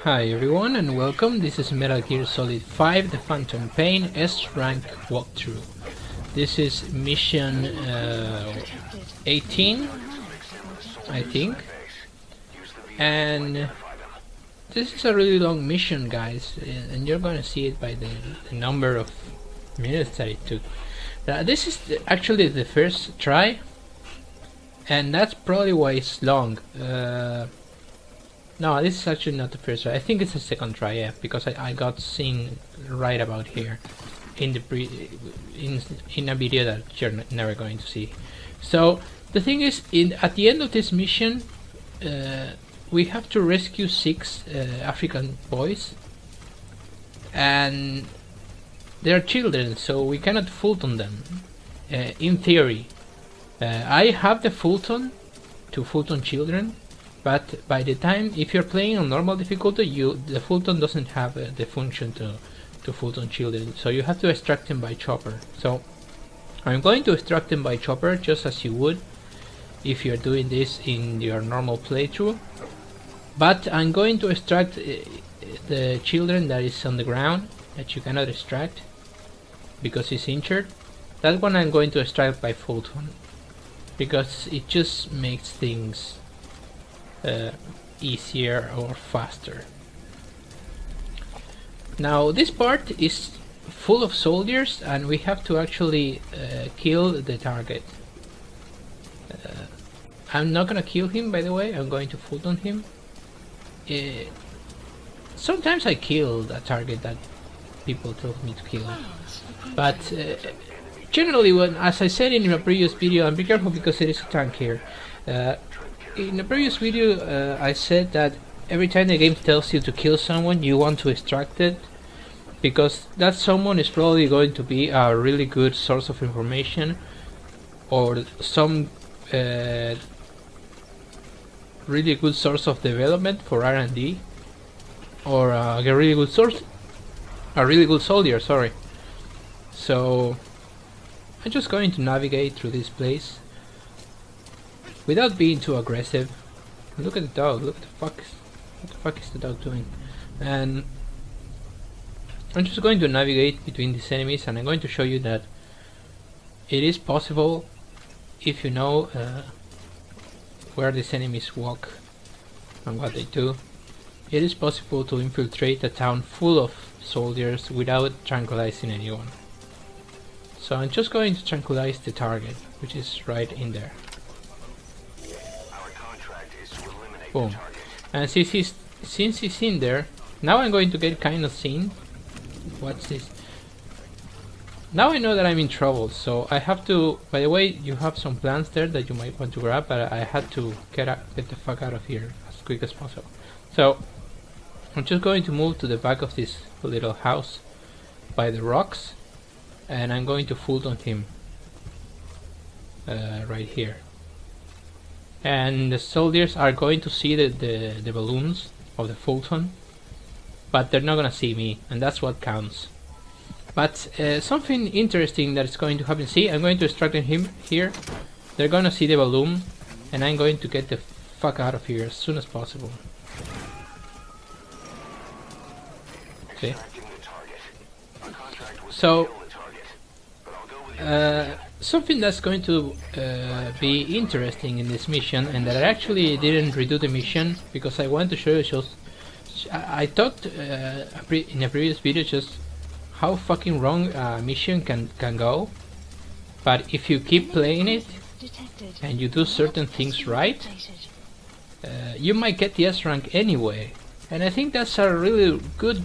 Hi everyone and welcome, this is Metal Gear Solid 5 The Phantom Pain S-Rank walkthrough. This is mission 18, I think, and this is a really long mission, guys, and you're gonna see it by the number of minutes that it took. This is actually the first try, and that's probably why it's long. No, this is actually not the first try. I think it's the second try, yeah, because I got seen right about here in the in a video that you're never going to see. So the thing is, at the end of this mission, we have to rescue 6 African boys, and they're children, so we cannot Fulton them. In theory, I have the Fulton to Fulton children. But by the time, if you're playing on normal difficulty, the Fulton doesn't have the function to Fulton children, so you have to extract them by chopper. So I'm going to extract them by chopper, just as you would if you're doing this in your normal playthrough. But I'm going to extract the children that is on the ground, that you cannot extract because he's injured. That one I'm going to extract by Fulton, because it just makes things easier or faster. Now this part is full of soldiers and we have to actually kill the target. I'm not gonna kill him, by the way. I'm going to Fulton him. Sometimes I kill a target that people told me to kill, but generally, as I said in my previous video, and be careful because there is a tank here. In the previous video, I said that every time the game tells you to kill someone, you want to extract it, because that someone is probably going to be a really good source of information, or some really good source of development for R&D, or a really good soldier. Sorry. So I'm just going to navigate through this place without being too aggressive. Look at the dog. What the fuck is the dog doing? And I'm just going to navigate between these enemies, and I'm going to show you that it is possible, if you know where these enemies walk and what they do. It is possible to infiltrate a town full of soldiers without tranquilizing anyone. So I'm just going to tranquilize the target, which is right in there. Boom. And since he's in there, now I'm going to get kind of seen. What's this? Now I know that I'm in trouble, so I have to. By the way, you have some plants there that you might want to grab, but I had to get the fuck out of here as quick as possible. So I'm just going to move to the back of this little house by the rocks, and I'm going to Fulton him right here. And the soldiers are going to see the balloons of the Fulton, but they're not gonna see me, and that's what counts. But something interesting that is going to happen. See, I'm going to extract him here. They're gonna see the balloon, and I'm going to get the fuck out of here as soon as possible. Okay. So something that's going to be interesting in this mission, and that I actually didn't redo the mission because I want to show you I talked in a previous video just how fucking wrong a mission can go, but if you keep playing it and you do certain things right, you might get the S rank anyway. And I think that's a really good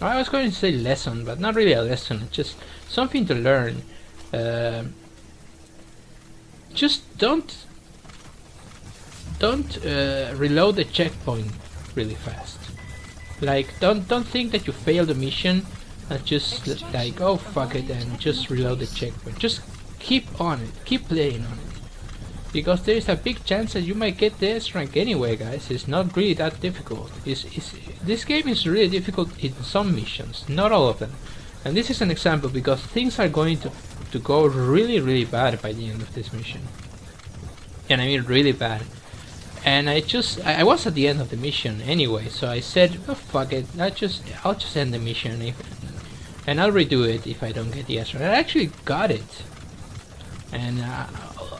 I was going to say lesson, but not really a lesson, it's just something to learn. Just don't reload the checkpoint really fast. Like, don't think that you failed the mission and just like, oh fuck it, and just reload the checkpoint. Just keep on it, keep playing on it, because there is a big chance that you might get the S rank anyway, guys. It's not really that difficult. This game is really difficult in some missions, not all of them. And this is an example, because things are going to go really bad by the end of this mission. And I mean really bad. And I was at the end of the mission anyway, so I said, oh, fuck it, I'll just end the mission and I'll redo it if I don't get the S rank. I actually got it, and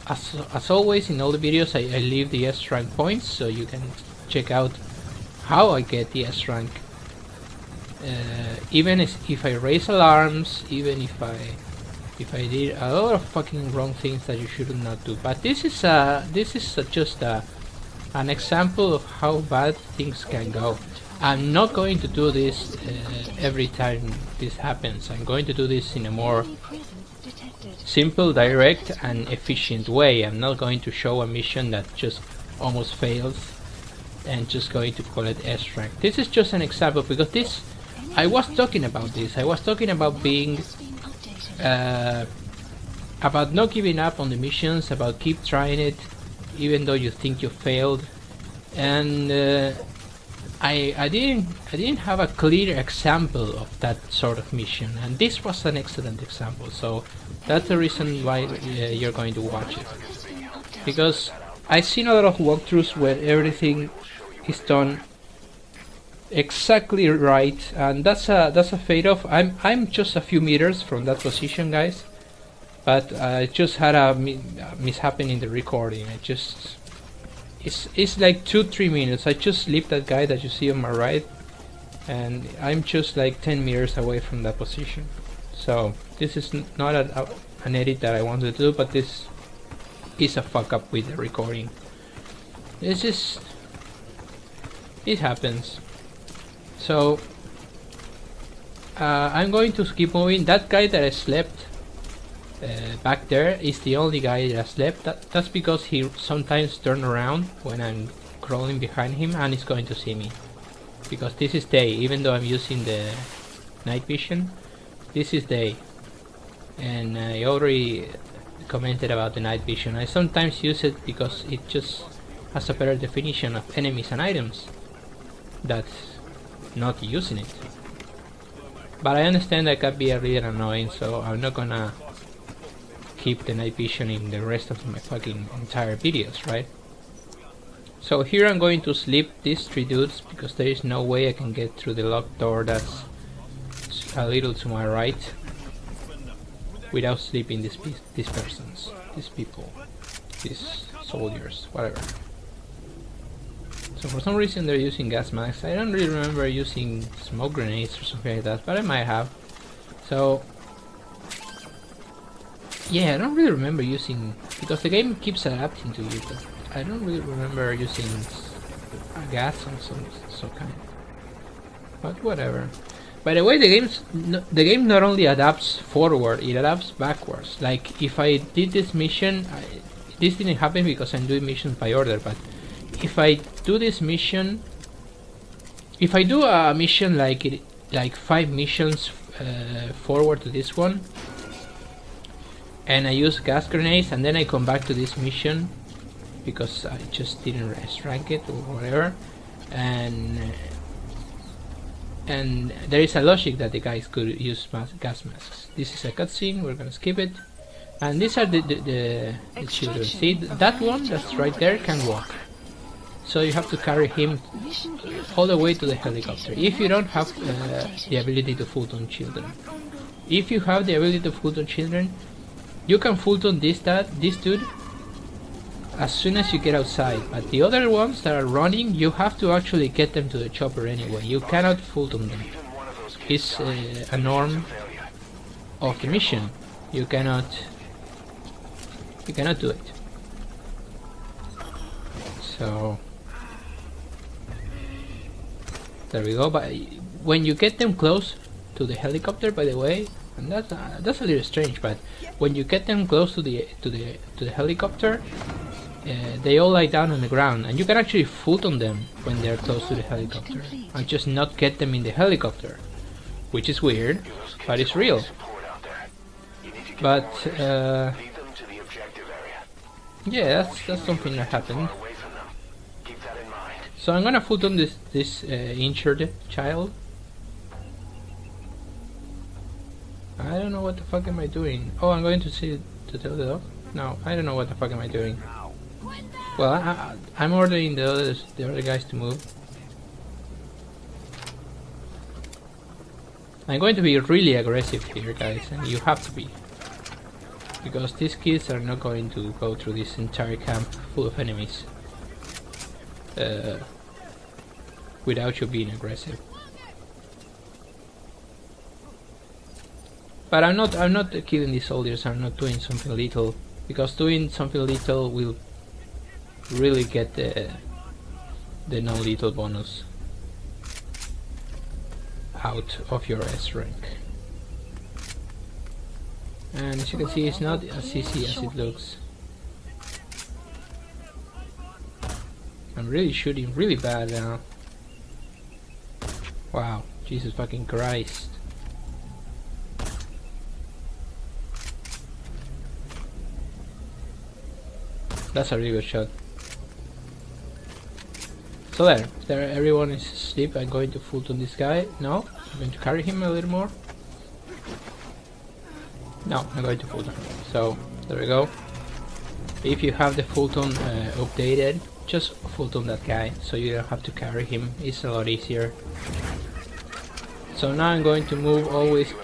as always in all the videos, I leave the S rank points so you can check out how I get the S rank. Even if I raise alarms, even if I did a lot of fucking wrong things that you should not do. But this is just an example of how bad things can go. I'm not going to do this every time this happens. I'm going to do this in a more simple, direct and efficient way. I'm not going to show a mission that just almost fails and just going to call it S rank. This is just an example because I was talking about this. I was talking about being about not giving up on the missions, about keep trying it even though you think you failed. And I didn't have a clear example of that sort of mission, and this was an excellent example. So that's the reason why you're going to watch it, because I've seen a lot of walkthroughs where everything is done exactly right, and that's a fade off. I'm just a few meters from that position, guys, but I just had a mishap in the recording. It's like 2-3 minutes. I just leave that guy that you see on my right, and I'm just like 10 meters away from that position. So this is not an edit that I wanted to do, but this is a fuck up with the recording. It happens. So I'm going to keep moving. That guy that I slept back there is the only guy that I slept. That's because he sometimes turns around when I'm crawling behind him and he's going to see me. Because this is day, even though I'm using the night vision, this is day. And I already commented about the night vision. I sometimes use it because it just has a better definition of enemies and items. That's not using it. But I understand that can be a little annoying, so I'm not gonna keep the night vision in the rest of my fucking entire videos, right? So here I'm going to sleep these 3 dudes because there is no way I can get through the locked door that's a little to my right without sleeping these persons, these people, these soldiers, whatever. So for some reason they're using gas masks. I don't really remember using smoke grenades or something like that, but I might have. So yeah, I don't really remember using, because the game keeps adapting to you, but I don't really remember using gas on some kind. But whatever. By the way, the game not only adapts forward, it adapts backwards. Like if I did this mission, this didn't happen because I'm doing missions by order, but if I do this mission, if I do a mission like 5 missions forward to this one, and I use gas grenades, and then I come back to this mission because I just didn't rank it or whatever, and there is a logic that the guys could use gas masks. This is a cutscene, we're gonna skip it, and these are the children. See, that one that's right there can walk. So you have to carry him all the way to the helicopter if you don't have the ability to Fulton children. If you have the ability to Fulton children, you can Fulton this dude as soon as you get outside, but the other ones that are running, you have to actually get them to the chopper anyway. You cannot Fulton them. It's a norm of the mission. You cannot do it. So there we go. But when you get them close to the helicopter, by the way, and that's a little strange, but when you get them close to the helicopter, they all lie down on the ground, and you can actually Fulton them when they're close to the helicopter, and just not get them in the helicopter, which is weird, but it's real. But yeah, that's something that happened. So I'm gonna Fulton this injured child. I don't know what the fuck am I doing. Oh, I'm going to tell the dog? No, I don't know what the fuck am I doing. Well, I'm ordering the other guys to move. I'm going to be really aggressive here, guys, and you have to be. Because these kids are not going to go through this entire camp full of enemies without you being aggressive. But I'm not killing these soldiers. I'm not doing something little, because doing something little will really get the non-lethal bonus out of your S rank. And as you can see, it's not as easy as it looks. I'm really shooting really bad now. Wow, Jesus fucking Christ. That's a really good shot. So there everyone is asleep. I'm going to Fulton this guy. No, I'm going to carry him a little more. No, I'm going to Fulton. So there we go. If you have the Fulton updated, just Fulton that guy, so you don't have to carry him. It's a lot easier. So now I'm going to move. Always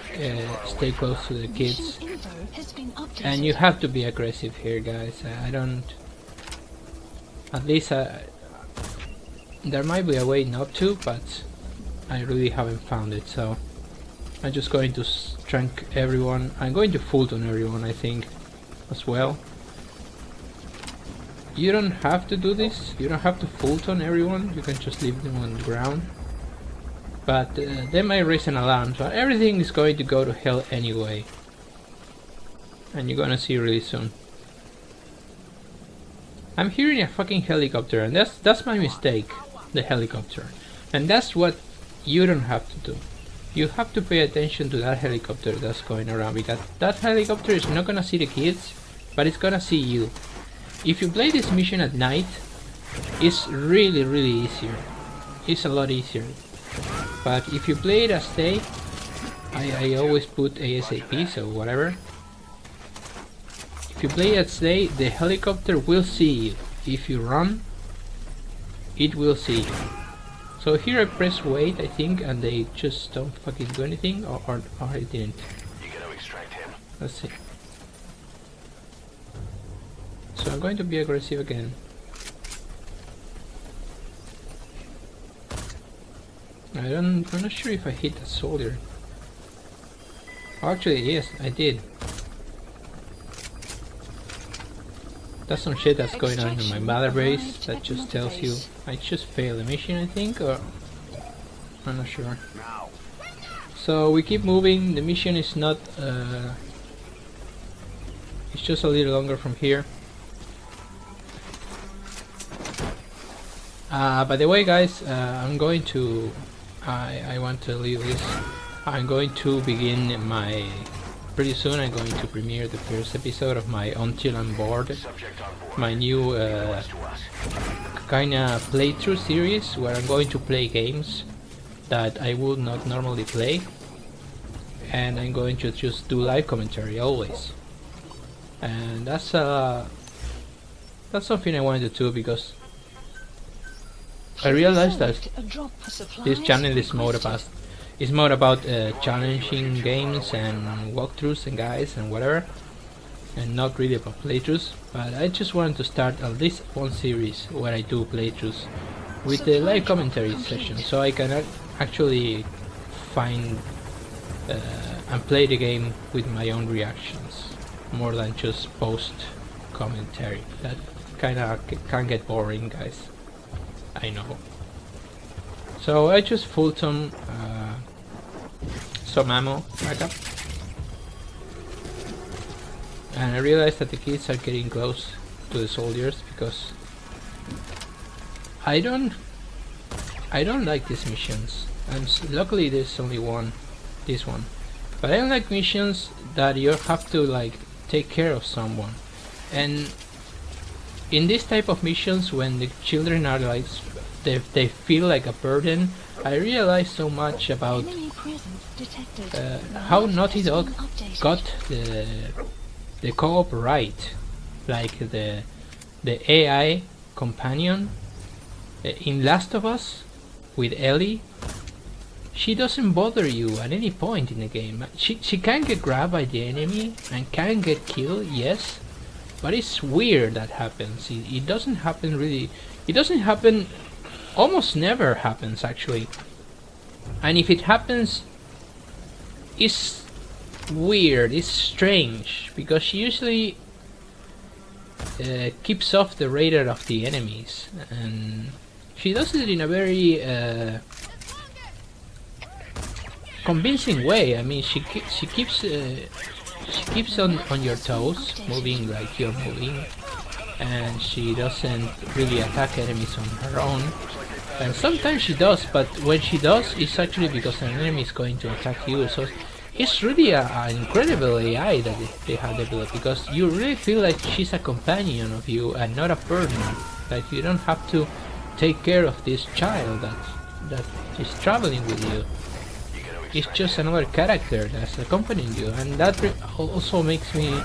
stay close to the kids, and you have to be aggressive here, guys. I don't. At least there might be a way not to, but I really haven't found it. So I'm just going to strike everyone. I'm going to Fulton everyone, I think, as well. You don't have to do this. You don't have to Fulton everyone. You can just leave them on the ground. But they might raise an alarm, so everything is going to go to hell anyway. And you're gonna see really soon. I'm hearing a fucking helicopter, and that's my mistake, the helicopter. And that's what you don't have to do. You have to pay attention to that helicopter that's going around, because that helicopter is not gonna see the kids, but it's gonna see you. If you play this mission at night, it's really easier. It's a lot easier. But if you play it as day, I always put ASAP, so whatever. If you play at day, the helicopter will see you. If you run, it will see you. So here I press wait, I think, and they just don't fucking do anything, or I didn't. You gotta extract him. Let's see. So I'm going to be aggressive again. I'm not sure if I hit a soldier. Actually, yes, I did. That's some shit that's going on in my mother base that just tells you I just failed the mission, I think, or I'm not sure. So we keep moving. The mission is not it's just a little longer from here. By the way, guys, I'm going to I want to leave this. I'm going to begin my pretty soon. I'm going to premiere the first episode of my Until I'm Bored, my new kinda playthrough series where I'm going to play games that I would not normally play, and I'm going to just do live commentary always. And that's something I wanted to do, because I realized that this channel is more about challenging games and walkthroughs and guides and whatever, and not really about playthroughs. But I just wanted to start at least one series where I do playthroughs with the live commentary session, so I can actually find and play the game with my own reactions, more than just post commentary. That kinda can get boring, guys. I know. So I just pulled some ammo back up, and I realized that the kids are getting close to the soldiers, because I don't like these missions, and luckily there's only this one, but I don't like missions that you have to like take care of someone. And in this type of missions, when the children are like they feel like a burden, I realize so much about how Naughty Dog got the co-op right. Like the AI companion. In Last of Us, with Ellie, she doesn't bother you at any point in the game. She can get grabbed by the enemy and can get killed, yes, but it's weird that happens. It doesn't happen really. It doesn't happen. Almost never happens actually. And if it happens, it's weird. It's strange because she usually keeps off the radar of the enemies, and she does it in a very convincing way. I mean, she keeps on your toes, moving like you're moving, and she doesn't really attack enemies on her own. And sometimes she does, but when she does, it's actually because an enemy is going to attack you. So it's really an incredible AI that they have developed, because you really feel like she's a companion of you and not a burden. Like you don't have to take care of this child that is traveling with you. It's just another character that's accompanying you, and that also makes me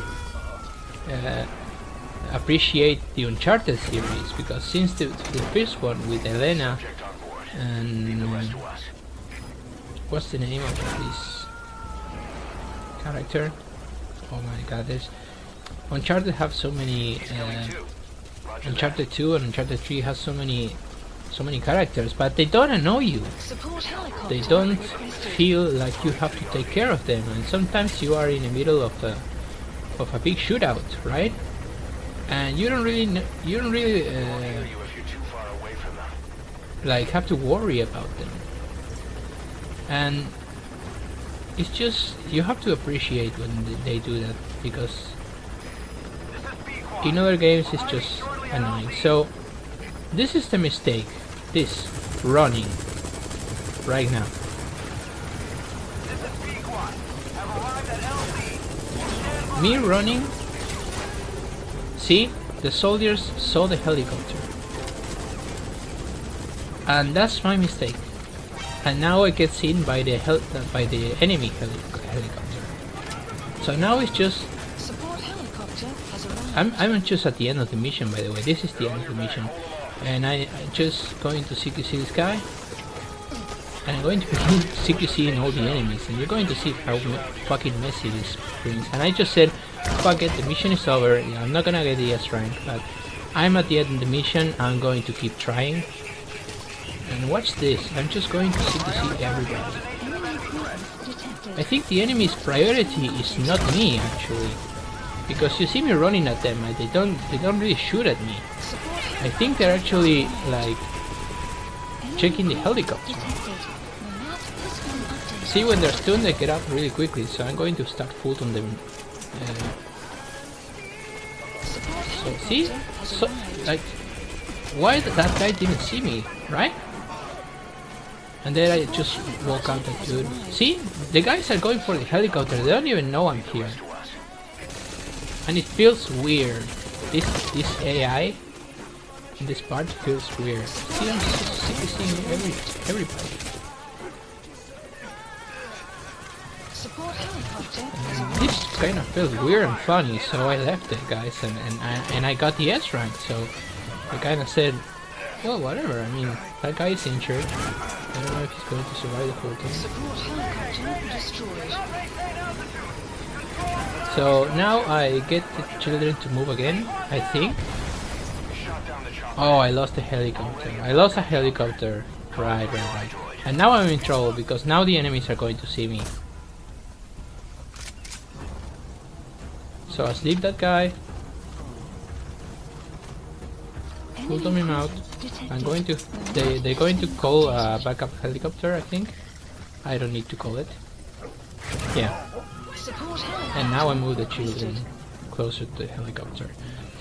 appreciate the Uncharted series, because since the first one with Elena and what's the name of this character? Oh my god, there's Uncharted have so many Uncharted 2 and Uncharted 3 has so many characters, but they don't annoy you. They don't feel like you have to take care of them, and sometimes you are in the middle of a big shootout, right? And you don't really like have to worry about them. And it's just, you have to appreciate when they do that, because in other games it's just annoying. So this is the mistake, this running right now. Me running. See, the soldiers saw the helicopter, and that's my mistake. And now I get seen by the enemy helicopter. So now it's just. I'm just at the end of the mission, by the way. This is the end of the mission, and I'm just going to see this guy, and I'm going to begin CQCing all the enemies, and you're going to see how fucking messy this brings. And I just said, fuck it, the mission is over. Yeah, I'm not gonna get the S rank, but I'm at the end of the mission. I'm going to keep trying. And watch this, I'm just going to CQC everybody. I think the enemy's priority is not me, actually, because you see me running at them and they don't really shoot at me. I think they're actually like checking the helicopter. See, when they're stunned they get up really quickly, so I'm going to start full on them. So see, so like, why that guy didn't see me, right? And then I just walk out that dude. See, the guys are going for the helicopter. They don't even know I'm here, and it feels weird. This AI in this part feels weird. See, I'm just seeing everybody. This kind of feels weird and funny, so I left it, guys, and I got the S rank. So I kind of said, well, whatever. I mean, that guy is injured. I don't know if he's going to survive the whole thing. So now I get the children to move again, I think. Oh, I lost a helicopter. I lost a helicopter. Right. And now I'm in trouble, because now the enemies are going to see me. So I sleep that guy. Put him out. I'm going to. They're going to call a backup helicopter, I think. I don't need to call it. Yeah. And now I move the children closer to the helicopter.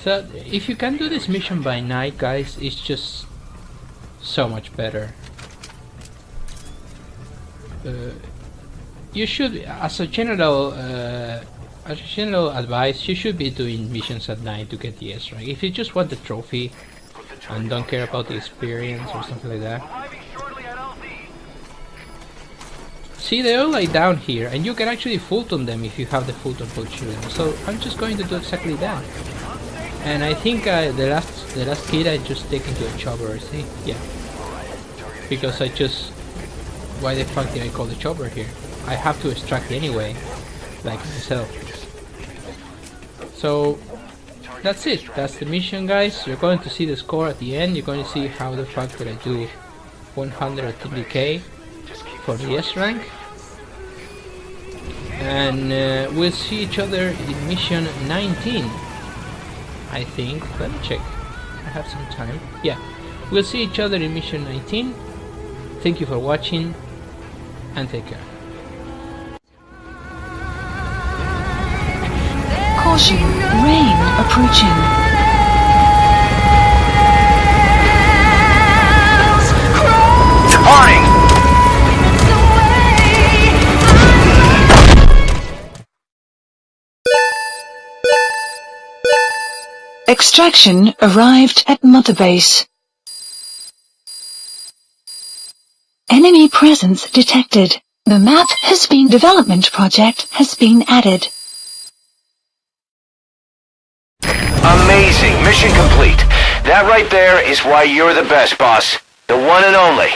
So if you can do this mission by night, guys, it's just so much better. You should, as a general advice, you should be doing missions at night to get the S rank. If you just want the trophy and don't care about the experience or something like that. See, they all lie down here, and you can actually Fulton them if you have the Fulton for children. So I'm just going to do exactly that. And I think the last the last kid I just taken to a chopper, see? Yeah. Because I just... Why the fuck did I call the chopper here? I have to extract anyway, like myself. So, that's it. That's the mission, guys. You're going to see the score at the end. You're going to see how the fuck did I do 130k for the S rank. And we'll see each other in mission 19, I think. Let me check. I have some time. Yeah, we'll see each other in mission 19. Thank you for watching, and take care. Caution, rain approaching. Departing! Extraction arrived at Mother Base. Enemy presence detected. The map has been development project has been added. Amazing. Mission complete. That right there is why you're the best, boss. The one and only.